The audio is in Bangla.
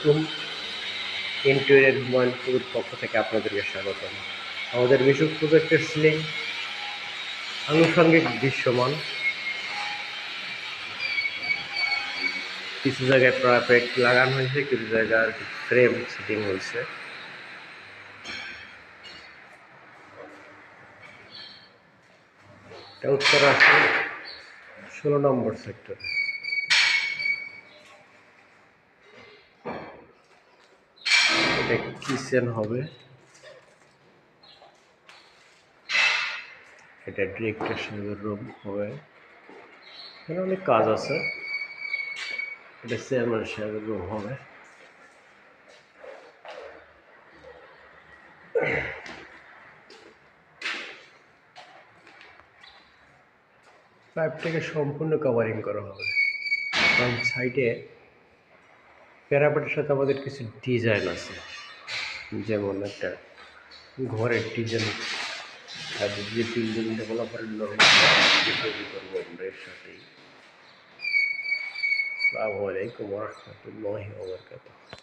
আলাইকুম। ইন্টেরিয়র হুমায়ুনপুর পক্ষ থেকে আপনাদেরকে স্বাগতম। আমাদের মিশুক প্রজেক্টের সিলিং আনুষঙ্গিক দৃশ্যমান, কিছু জায়গায় প্যারাপেট লাগানো হয়েছে, কিছু জায়গায় ফ্রেম সেটিং হয়েছে। এটা উত্তরা 16 নম্বর সেক্টরে। এটা কিচেন হবে, এটা ডিরেক্টর সাহেবের রুম হবে। এখানে অনেক কাজ আছে। এটা চেয়ারম্যান সাহেবের রুম হবে। পাইপটাকে সম্পূর্ণ কভারিং করা হবে, কারণ সাইডে প্যারাপেটের সাথে আমাদের কিছু ডিজাইন আছে, যেমন একটা ঘরের ডিজাইন যে বিল্ডিং ডেভেলপারের লোক তৈরি করবো আমরা এর সাথেই। আসসালামু আলাইকুম ওয়া রাহমাতুল্লাহি ওয়া বারাকাতুহু।